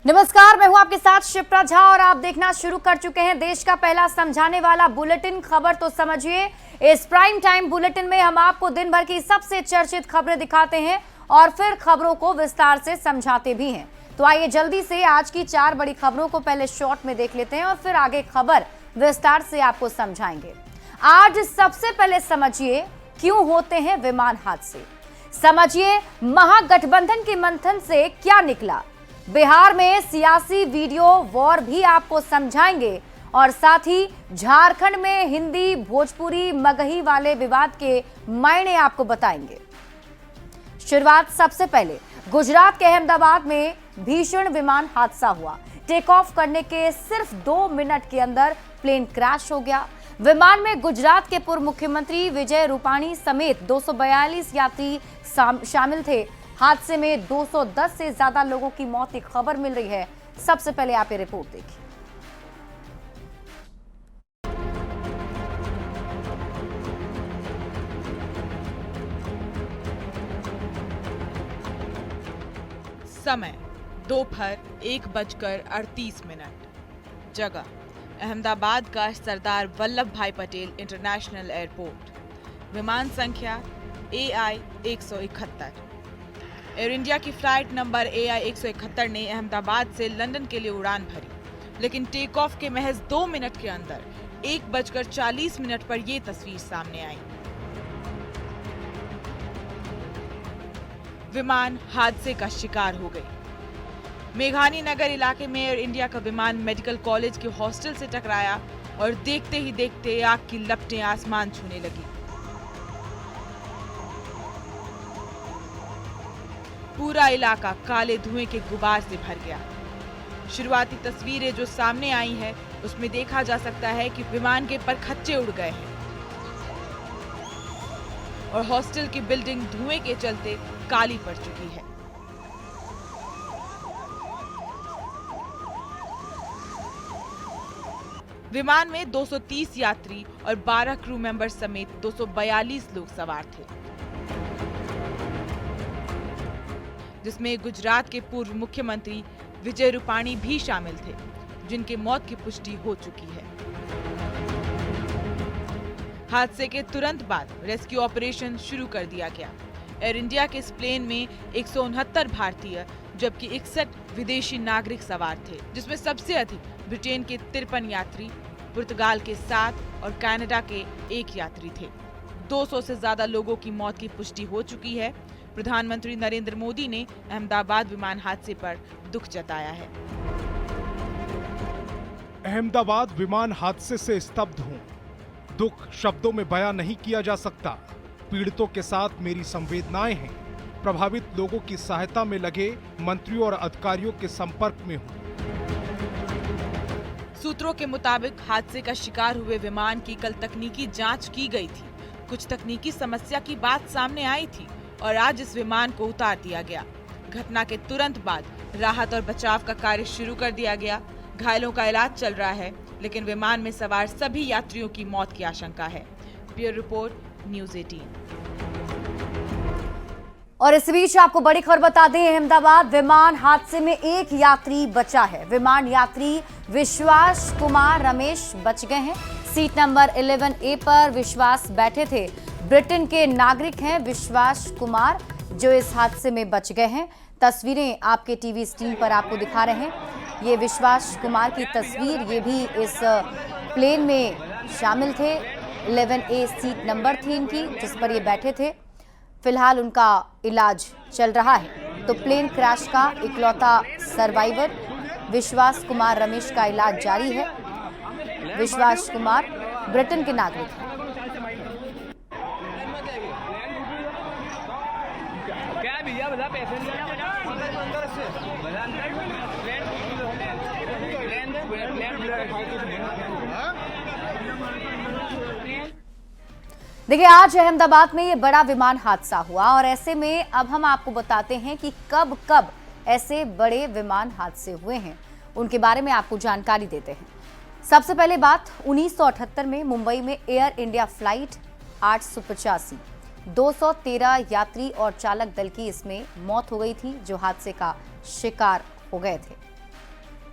नमस्कार, मैं हूं आपके साथ शिप्रा झा और आप देखना शुरू कर चुके हैं देश का पहला समझाने वाला बुलेटिन। खबर तो समझिए। इस प्राइम टाइम बुलेटिन में हम आपको दिन भर की सबसे चर्चित खबरें दिखाते हैं और फिर खबरों को विस्तार से समझाते भी हैं। तो आइए जल्दी से आज की 4 बड़ी खबरों को पहले शॉर्ट में देख लेते हैं और फिर आगे खबर विस्तार से आपको समझाएंगे। आज सबसे पहले समझिए क्यों होते हैं विमान हादसे। समझिए महागठबंधन के मंथन से क्या निकला। बिहार में सियासी वीडियो वॉर भी आपको समझाएंगे और साथ ही झारखंड में हिंदी भोजपुरी मगही वाले विवाद के मायने आपको बताएंगे। शुरुआत सबसे पहले गुजरात के अहमदाबाद में भीषण विमान हादसा हुआ। टेक ऑफ करने के सिर्फ 2 मिनट के अंदर प्लेन क्रैश हो गया। विमान में गुजरात के पूर्व मुख्यमंत्री विजय रूपाणी समेत 242 यात्री शामिल थे। हादसे में 210 से ज्यादा लोगों की मौत की खबर मिल रही है। सबसे पहले आप ये रिपोर्ट देखिए। समय दोपहर 1:38। जगह अहमदाबाद का सरदार वल्लभ भाई पटेल इंटरनेशनल एयरपोर्ट। विमान संख्या AI 171। एयर इंडिया की फ्लाइट नंबर AI 171 ने अहमदाबाद से लंदन के लिए उड़ान भरी, लेकिन टेक ऑफ के महज 2 मिनट के अंदर 1:40 पर यह तस्वीर सामने आई। विमान हादसे का शिकार हो गई। मेघानी नगर इलाके में एयर इंडिया का विमान मेडिकल कॉलेज के हॉस्टल से टकराया और देखते ही देखते आग की लपटें आसमान छूने लगी। पूरा इलाका काले धुएं के गुबार से भर गया। शुरुआती तस्वीरें जो सामने आई है उसमें देखा जा सकता है कि विमान के परखच्चे उड़ गए हैं और हॉस्टल की बिल्डिंग धुएं के चलते काली पड़ चुकी है। विमान में 230 यात्री और 12 क्रू मेंबर समेत 242 लोग सवार थे, जिसमें गुजरात के पूर्व मुख्यमंत्री विजय रूपाणी भी शामिल थे, जिनके मौत की पुष्टि हो चुकी है। हादसे के तुरंत बाद रेस्क्यू ऑपरेशन शुरू कर दिया गया। एयर इंडिया के इस प्लेन में 169 भारतीय जबकि 61 विदेशी नागरिक सवार थे, जिसमें सबसे अधिक ब्रिटेन के 53 यात्री, पुर्तगाल के 7 और कनाडा के 1 यात्री थे। 200 से ज्यादा लोगों की मौत की पुष्टि हो चुकी है। प्रधानमंत्री नरेंद्र मोदी ने अहमदाबाद विमान हादसे पर दुख जताया है। अहमदाबाद विमान हादसे से स्तब्ध हूं। दुख शब्दों में बयां नहीं किया जा सकता। पीड़ितों के साथ मेरी संवेदनाएं हैं। प्रभावित लोगों की सहायता में लगे मंत्रियों और अधिकारियों के संपर्क में हूं। सूत्रों के मुताबिक हादसे का शिकार हुए विमान की कल तकनीकी जांच की गई थी। कुछ तकनीकी समस्या की बात सामने आई थी और आज इस विमान को उतार दिया गया। घटना के तुरंत बाद राहत और बचाव का कार्य शुरू कर दिया गया। घायलों का इलाज चल रहा है, लेकिन विमान में सवार सभी यात्रियों की मौत की आशंका है। Bureau report, news 18। और इस बीच आपको बड़ी खबर बता दें, अहमदाबाद विमान हादसे में 1 यात्री बचा है। विमान यात्री विश्वास कुमार रमेश बच गए हैं। सीट नंबर 11A पर विश्वास बैठे थे। ब्रिटेन के नागरिक हैं विश्वास कुमार, जो इस हादसे में बच गए हैं। तस्वीरें आपके टीवी स्क्रीन पर आपको दिखा रहे हैं। ये विश्वास कुमार की तस्वीर, ये भी इस प्लेन में शामिल थे। 11A सीट नंबर थी इनकी, जिस पर ये बैठे थे। फिलहाल उनका इलाज चल रहा है। तो प्लेन क्रैश का इकलौता सर्वाइवर विश्वास कुमार रमेश का इलाज जारी है। विश्वास कुमार ब्रिटेन के नागरिक हैं। देखिए, आज अहमदाबाद में ये बड़ा विमान हादसा हुआ और ऐसे में अब हम आपको बताते हैं कि कब कब ऐसे बड़े विमान हादसे हुए हैं, उनके बारे में आपको जानकारी देते हैं। सबसे पहले बात 1978 में मुंबई में एयर इंडिया फ्लाइट 885 213 यात्री और चालक दल की इसमें मौत हो गई थी, जो हादसे का शिकार हो गए थे।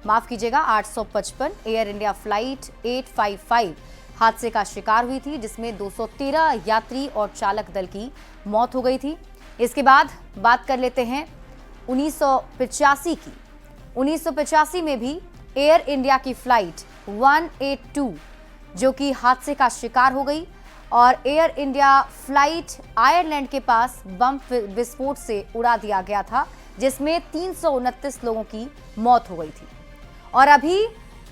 माफ कीजिएगा 855 एयर इंडिया फ्लाइट 855 हादसे का शिकार हुई थी, जिसमें 213 यात्री और चालक दल की मौत हो गई थी। इसके बाद बात कर लेते हैं 1985 की। 1985 में भी एयर इंडिया की फ्लाइट 182 जो कि हादसे का शिकार हो गई और एयर इंडिया फ्लाइट आयरलैंड के पास बम विस्फोट से उड़ा दिया गया था, जिसमें 329 लोगों की मौत हो गई थी। और अभी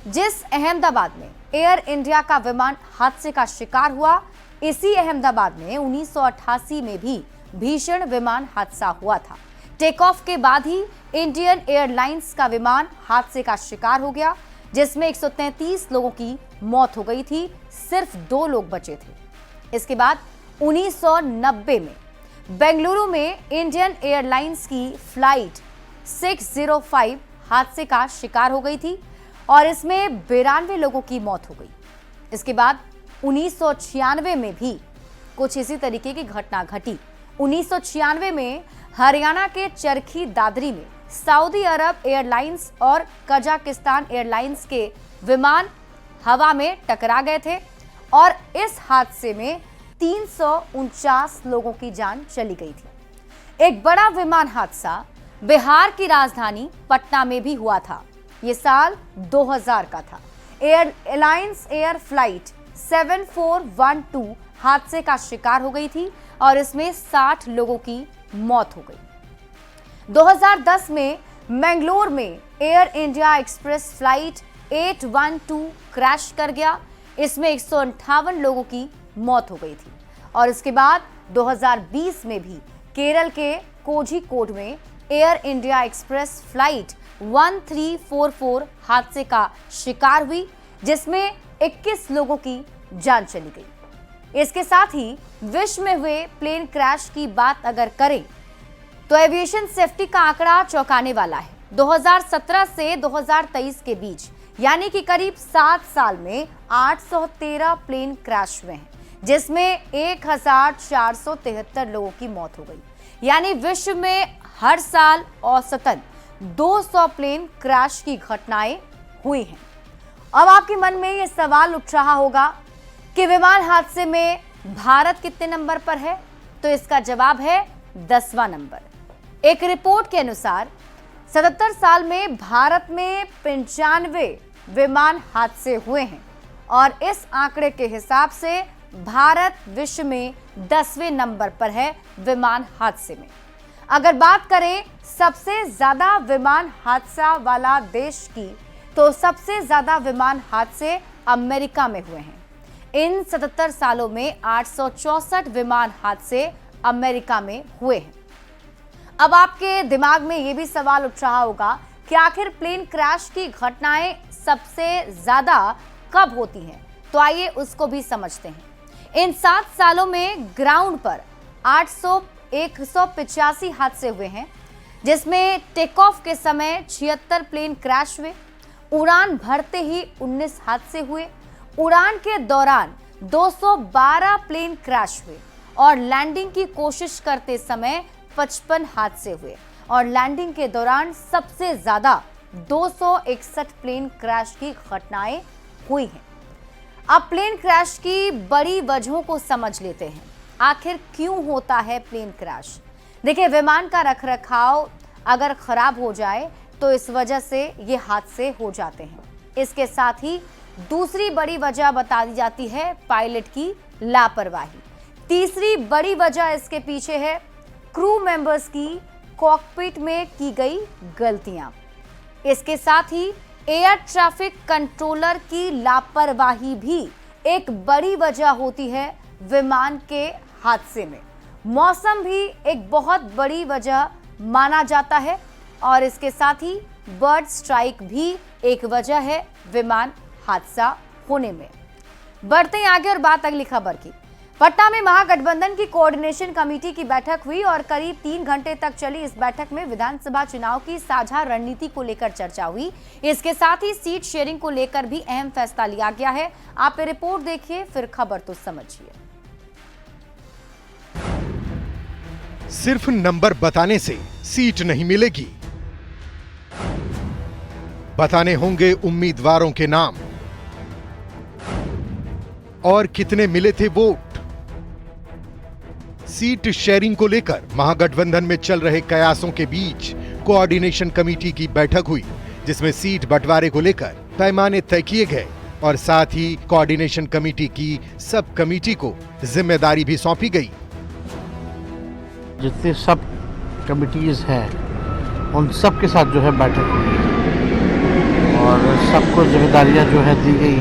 जिस अहमदाबाद में एयर इंडिया का विमान हादसे का शिकार हुआ, इसी अहमदाबाद में 1988 में भी भीषण विमान हादसा हुआ था। टेक ऑफ के बाद ही इंडियन एयरलाइंस का विमान हादसे का शिकार हो गया, जिसमें 133 लोगों की मौत हो गई थी, सिर्फ 2 लोग बचे थे। इसके बाद 1990 में बेंगलुरु में इंडियन एयरलाइंस की फ्लाइट 605 हादसे का शिकार हो गई थी और इसमें 92 लोगों की मौत हो गई। इसके बाद 1996 में भी कुछ इसी तरीके की घटना घटी। 1996 में हरियाणा के चरखी दादरी में सऊदी अरब एयरलाइंस और कजाकिस्तान एयरलाइंस के विमान हवा में टकरा गए थे और इस हादसे में 349 लोगों की जान चली गई थी। एक बड़ा विमान हादसा बिहार की राजधानी पटना में भी हुआ था। ये साल 2000 का था। एयरलाइंस एयर फ्लाइट 7412 हादसे का शिकार हो गई थी और इसमें 60 लोगों की मौत हो गई। 2010 में मैंगलोर में air India express flight 812 crash कर गया। इसमें 158 लोगों की मौत हो गई थी और इसके बाद 2020 में भी केरल के कोझिकोड में एयर इंडिया एक्सप्रेस फ्लाइट 1344 हादसे का शिकार हुई, जिसमें 21 लोगों की जान चली गई। इसके साथ ही विश्व में हुए प्लेन क्रैश की बात अगर करें तो एविएशन सेफ्टी का आंकड़ा चौंकाने वाला है। 2017 से 2023 के बीच यानी कि करीब 7 साल में 813 प्लेन क्रैश हुए हैं, जिसमें 1473 लोगों की मौत हो गई। यानी विश्व में हर साल औसतन 200 प्लेन क्रैश की घटनाएं हुई हैं। अब आपके मन में यह सवाल उठ रहा होगा कि विमान हादसे में भारत कितने नंबर पर है, तो इसका जवाब है 10वां नंबर। एक रिपोर्ट के अनुसार 77 साल में भारत में 95 विमान हादसे हुए हैं और इस आंकड़े के हिसाब से भारत विश्व में 10वें नंबर पर है विमान हादसे में। अगर बात करें सबसे ज्यादा विमान हादसा वाला देश की, तो सबसे ज्यादा विमान हादसे अमेरिका में हुए हैं। इन 77 सालों में 864 विमान हादसे अमेरिका में हुए हैं। अब आपके दिमाग में यह भी सवाल उठ रहा होगा कि आखिर प्लेन क्रैश की घटनाएं सबसे ज्यादा कब होती हैं, तो आइए उसको भी समझते हैं। इन 7 सालों में ग्राउंड पर 185 हादसे हुए हैं, जिसमें टेक ऑफ के समय 76 प्लेन क्रैश हुए, उड़ान भरते ही 19 हादसे हुए, उड़ान के दौरान 212 प्लेन क्रैश हुए और लैंडिंग की कोशिश करते समय 55 हादसे हुए और लैंडिंग के दौरान सबसे ज्यादा 261 प्लेन क्रैश की घटनाएं हुई हैं। अब प्लेन क्रैश की बड़ी वजहों को समझ लेते हैं। आखिर क्यों होता है प्लेन क्रैश? देखिए, विमान का रखरखाव अगर खराब हो जाए तो इस वजह से ये हादसे हो जाते हैं। इसके साथ ही दूसरी बड़ी वजह बता दी जाती है पायलट की लापरवाही। तीसरी बड़ी वजह इसके पीछे है क्रू मेंबर्स की कॉकपिट में की गई गलतियां। इसके साथ ही एयर ट्रैफिक कंट्रोलर की लापरवाही भी एक बड़ी वजह होती है विमान के हादसे में। मौसम भी एक बहुत बड़ी वजह माना जाता है और इसके साथ ही बर्ड स्ट्राइक भी एक वजह है विमान हादसा होने में। बढ़ते हैं आगे और बात अगली खबर की। पटना में महागठबंधन की कोऑर्डिनेशन कमेटी की बैठक हुई और करीब 3 घंटे तक चली इस बैठक में विधानसभा चुनाव की साझा रणनीति को लेकर चर्चा हुई। इसके साथ ही सीट शेयरिंग को लेकर भी अहम फैसला लिया गया है। आप ये रिपोर्ट देखिए, फिर खबर तो समझिए। सिर्फ नंबर बताने से सीट नहीं मिलेगी, बताने होंगे उम्मीदवारों के नाम और कितने मिले थे वोट। सीट शेयरिंग को लेकर महागठबंधन में चल रहे कयासों के बीच कोऑर्डिनेशन कमेटी की बैठक हुई, जिसमें सीट बंटवारे को लेकर पैमाने तय किए गए और साथ ही कोऑर्डिनेशन कमेटी की सब कमेटी को जिम्मेदारी भी सौंपी गई। जितने सब कमिटीज हैं उन सब के साथ जो है बैठक हुई और सबको जिम्मेदारियां जो है दी गई।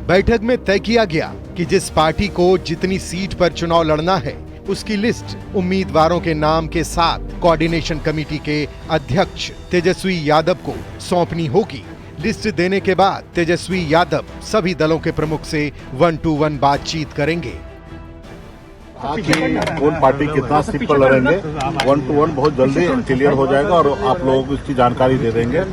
बैठक में तय किया गया कि जिस पार्टी को जितनी सीट पर चुनाव लड़ना है उसकी लिस्ट उम्मीदवारों के नाम के साथ कोऑर्डिनेशन कमेटी के अध्यक्ष तेजस्वी यादव को सौंपनी होगी। लिस्ट देने के बाद तेजस्वी यादव सभी दलों के प्रमुख से 1-to-1 बातचीत करेंगे। कौन पार्टी कितना सीट पर लड़ेंगे 1-to-1 बहुत जल्दी क्लियर हो जाएगा और आप लोगों को इसकी जानकारी दे देंगे।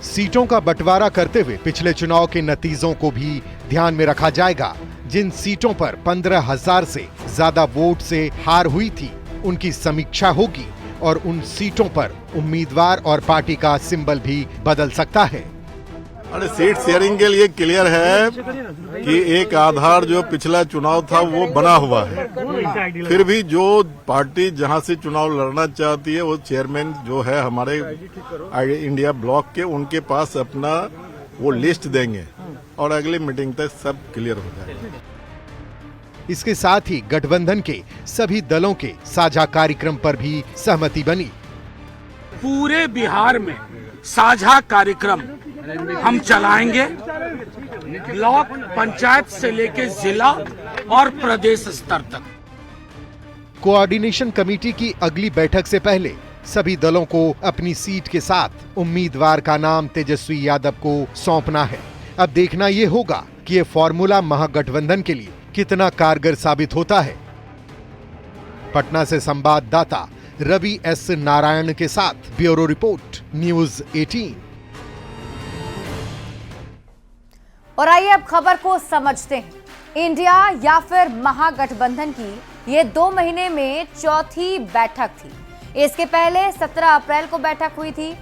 सीटों का बंटवारा करते हुए पिछले चुनाव के नतीजों को भी ध्यान में रखा जाएगा। जिन सीटों पर 15,000 से ज्यादा वोट से हार हुई थी उनकी समीक्षा होगी और उन सीटों पर उम्मीदवार और पार्टी का सिंबल भी बदल सकता है। अरे सीट शेयरिंग के लिए क्लियर है कि एक आधार जो पिछला चुनाव था वो बना हुआ है, फिर भी जो पार्टी जहां से चुनाव लड़ना चाहती है वो चेयरमैन जो है हमारे इंडिया ब्लॉक के उनके पास अपना वो लिस्ट देंगे और अगली मीटिंग तक सब क्लियर हो जाएगा। इसके साथ ही गठबंधन के सभी दलों के साझा कार्यक्रम पर भी सहमति बनी। पूरे बिहार में साझा कार्यक्रम हम चलाएंगे, ब्लॉक पंचायत से लेकर जिला और प्रदेश स्तर तक। कोऑर्डिनेशन कमेटी की अगली बैठक से पहले सभी दलों को अपनी सीट के साथ उम्मीदवार का नाम तेजस्वी यादव को सौंपना है। अब देखना ये होगा कि ये फॉर्मूला महागठबंधन के लिए कितना कारगर साबित होता है। पटना से संवाददाता रवि एस नारायण के साथ ब्यूरो रिपोर्ट, न्यूज़ 18। और आइए अब खबर को समझते हैं। इंडिया या फिर महागठबंधन की ये 2 महीने में चौथी बैठक थी। इसके पहले 17 अप्रैल को बैठक हुई थी,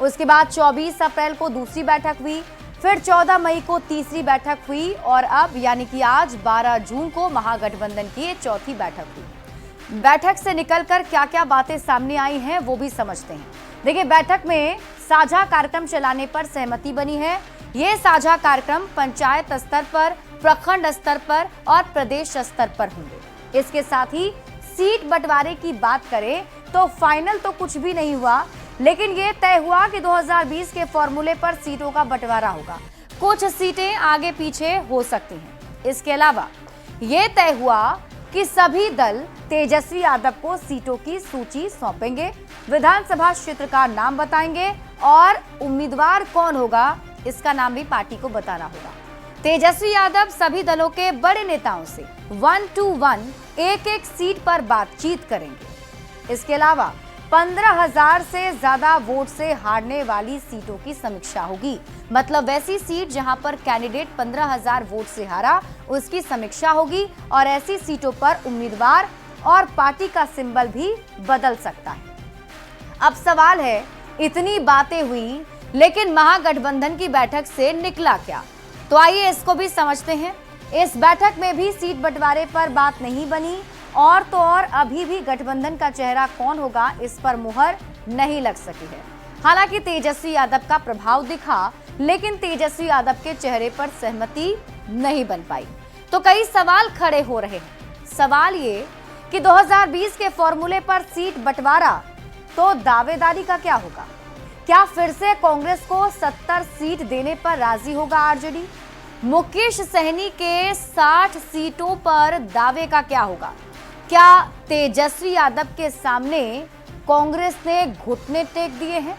उसके बाद 24 अप्रैल को दूसरी बैठक हुई, फिर 14 मई को तीसरी बैठक हुई और अब यानी कि आज 12 जून को महागठबंधन की ये चौथी बैठक हुई। बैठक से निकलकर क्या क्या बातें सामने आई हैं वो भी समझते हैं। देखिए, बैठक में साझा कार्यक्रम चलाने पर सहमति बनी है। ये साझा कार्यक्रम पंचायत स्तर पर, प्रखंड स्तर पर और प्रदेश स्तर पर होंगे। इसके साथ ही सीट बंटवारे की बात करें तो फाइनल तो कुछ भी नहीं हुआ, लेकिन ये तय हुआ कि 2020 के फॉर्मूले पर सीटों का बंटवारा होगा। कुछ सीटें आगे पीछे हो सकती हैं। इसके अलावा ये तय हुआ कि सभी दल तेजस्वी यादव को सीटों की सूची सौंपेंगे, विधानसभा क्षेत्र का नाम बताएंगे और उम्मीदवार कौन होगा इसका नाम भी पार्टी को बताना होगा। तेजस्वी यादव सभी दलों के बड़े नेताओं से 1-to-1 एक सीट पर बातचीत करेंगे। इसके अलावा 15,000 से ज्यादा वोट से हारने वाली सीटों की समीक्षा होगी। मतलब वैसी सीट जहां पर कैंडिडेट 15,000 वोट से हारा उसकी समीक्षा होगी और ऐसी सीटों पर उम्मीदवार और पार्टी का सिंबल भी बदल सकता है। अब सवाल है, इतनी बातें हुई लेकिन महागठबंधन की बैठक से निकला क्या? तो आइए इसको भी समझते हैं। इस बैठक में भी सीट बंटवारे पर बात नहीं बनी और तो और अभी भी गठबंधन का चेहरा कौन होगा इस पर मुहर नहीं लग सकी है। हालांकि तेजस्वी यादव का प्रभाव दिखा, लेकिन तेजस्वी यादव के चेहरे पर सहमति नहीं बन पाई। तो कई सवाल खड़े हो रहे हैं। सवाल ये कि 2020 के फॉर्मूले पर सीट बंटवारा तो दावेदारी का क्या होगा? क्या फिर से कांग्रेस को 70 सीट देने पर राजी होगा आरजेडी? मुकेश सहनी के 60 सीटों पर दावे का क्या होगा? क्या तेजस्वी यादव के सामने कांग्रेस ने घुटने टेक दिए हैं?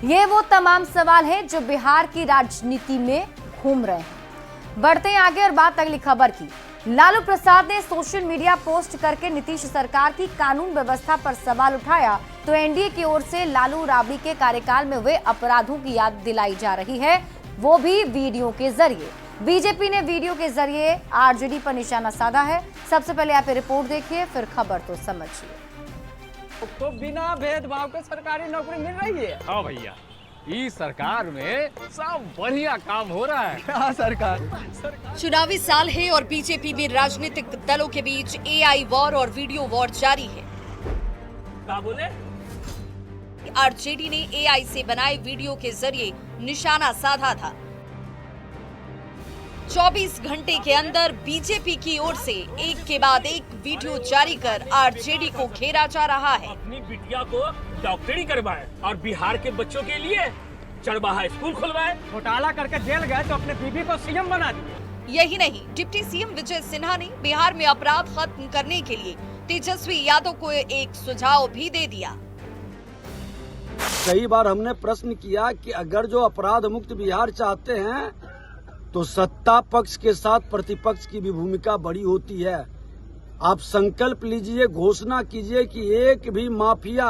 ये वो तमाम सवाल हैं जो बिहार की राजनीति में घूम रहे हैं। बढ़ते हैं आगे और बात अगली खबर की। लालू प्रसाद ने सोशल मीडिया पोस्ट करके नीतीश सरकार की कानून व्यवस्था पर सवाल उठाया तो एनडीए की ओर से लालू राबड़ी के कार्यकाल में हुए अपराधों की याद दिलाई जा रही है, वो भी वीडियो के जरिए। बीजेपी ने वीडियो के जरिए आरजेडी पर निशाना साधा है। सबसे पहले आप रिपोर्ट देखिए, फिर खबर तो समझिए। तो बिना भेदभाव के सरकारी नौकरी मिल रही है। हाँ भैया, इस सरकार में सब बढ़िया काम हो रहा है। हाँ सरकार। चुनावी साल है और बीजेपी में राजनीतिक दलों के बीच एआई वॉर और वीडियो वॉर जारी है। क्या बोले? आरजेडी ने एआई से बनाए वीडियो के जरिए निशाना साधा था। 24 घंटे के अंदर बीजेपी की ओर से एक के बाद एक वीडियो जारी कर आरजेडी को घेरा जा रहा है। अपनी बिटिया को डॉक्टरी करवाए और बिहार के बच्चों के लिए चरवाहा स्कूल खुलवाए। घोटाला करके जेल गए तो अपने बीबी को सीएम बना दिए। यही नहीं, डिप्टी सीएम विजय सिन्हा ने बिहार में अपराध खत्म करने के लिए तेजस्वी यादव को एक सुझाव भी दे दिया। कई बार हमने प्रश्न किया कि अगर जो अपराध मुक्त बिहार चाहते हैं तो सत्ता पक्ष के साथ प्रतिपक्ष की भी भूमिका बड़ी होती है। आप संकल्प लीजिए, घोषणा कीजिए कि एक भी माफिया,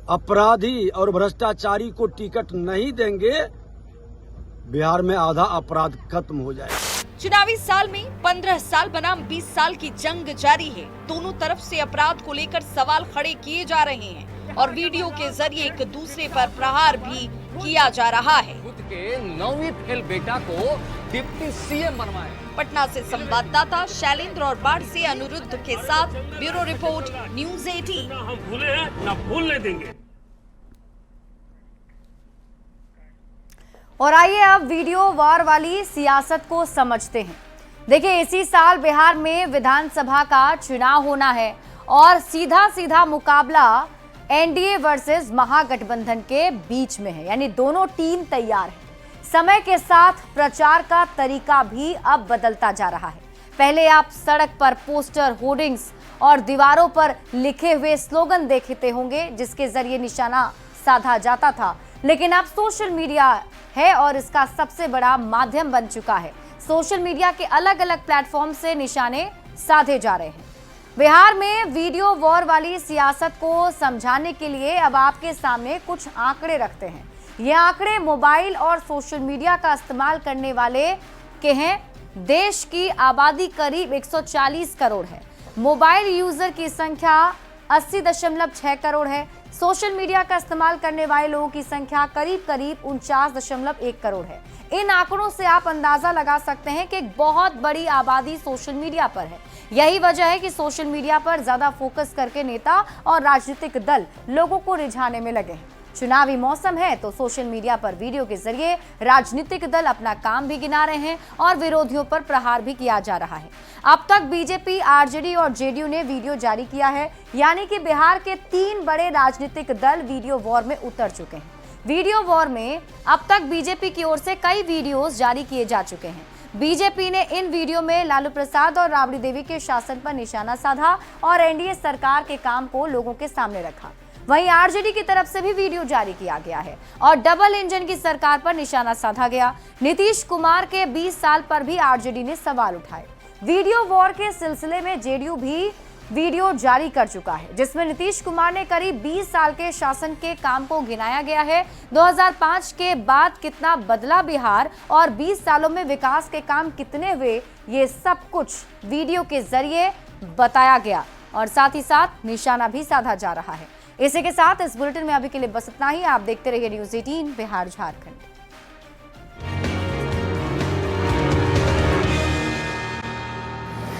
अपराधी और भ्रष्टाचारी को टिकट नहीं देंगे, बिहार में आधा अपराध खत्म हो जाए। चुनावी साल में 15 साल बनाम 20 साल की जंग जारी है। दोनों तरफ से अपराध को लेकर सवाल खड़े किए जा रहे हैं और वीडियो के जरिए एक दूसरे पर प्रहार भी किया जा रहा है। खुद के 9वीं फेल बेटा को डिप्टी सीएम बनवाए। पटना से संवाददाता शैलेंद्र और बाढ़ से अनिरुद्ध के साथ ब्यूरो रिपोर्ट, न्यूज़ 18। हम भूले हैं ना भूलने देंगे। और आइए अब वीडियो वॉर वाली सियासत को समझते हैं। देखिए, इसी साल बिहार में विधानसभा का चुनाव होना है और सीधा सीधा मुकाबला एनडीए वर्सेस महागठबंधन के बीच में है, यानी दोनों टीम तैयार है। समय के साथ प्रचार का तरीका भी अब बदलता जा रहा है। पहले आप सड़क पर पोस्टर, होर्डिंग्स और दीवारों पर लिखे हुए स्लोगन देखते होंगे जिसके जरिए निशाना साधा जाता था, लेकिन अब सोशल मीडिया है और इसका सबसे बड़ा माध्यम बन चुका है। सोशल मीडिया के अलग अलग प्लेटफॉर्म से निशाने साधे जा रहे हैं। बिहार में वीडियो वॉर वाली सियासत को समझाने के लिए अब आपके सामने कुछ आंकड़े रखते हैं। ये आंकड़े मोबाइल और सोशल मीडिया का इस्तेमाल करने वाले के हैं। देश की आबादी करीब 140 करोड़ है। मोबाइल यूजर की संख्या 80.6 करोड़ है। सोशल मीडिया का इस्तेमाल करने वाले लोगों की संख्या करीब 49.1 करोड़ है। इन आंकड़ों से आप अंदाजा लगा सकते हैं कि एक बहुत बड़ी आबादी सोशल मीडिया पर है। यही वजह है कि सोशल मीडिया पर ज्यादा फोकस करके नेता और राजनीतिक दल लोगों को रिझाने में लगे हैं। चुनावी मौसम है तो सोशल मीडिया पर वीडियो के जरिए राजनीतिक दल अपना काम भी गिना रहे हैं और विरोधियों पर प्रहार भी किया जा रहा है। अब तक बीजेपी, आरजेडी और जेडीयू ने वीडियो जारी किया है, यानी कि बिहार के 3 बड़े राजनीतिक दल वीडियो वॉर में उतर चुके हैं। वीडियो वॉर में अब तक बीजेपी की ओर से कई वीडियोस जारी किए जा चुके हैं। बीजेपी ने इन वीडियो में लालू प्रसाद और राबड़ी देवी के शासन पर निशाना साधा और एनडीए सरकार के काम को लोगों के सामने रखा। वहीं आरजेडी की तरफ से भी वीडियो जारी किया गया है और डबल इंजन की सरकार पर निशाना साधा गया। नीतीश कुमार के 20 साल पर भी आरजेडी ने सवाल उठाए। वीडियो वॉर के सिलसिले में जेडीयू भी वीडियो जारी कर चुका है, जिसमें नीतीश कुमार ने करीब 20 साल के शासन के काम को गिनाया गया है। 2005 के बाद कितना बदला बिहार और 20 सालों में विकास के काम कितने हुए, ये सब कुछ वीडियो के जरिए बताया गया और साथ ही साथ निशाना भी साधा जा रहा है। इसी के साथ इस बुलेटिन में अभी के लिए बस इतना ही। आप देखते रहिए न्यूज़ 18 बिहार झारखंड।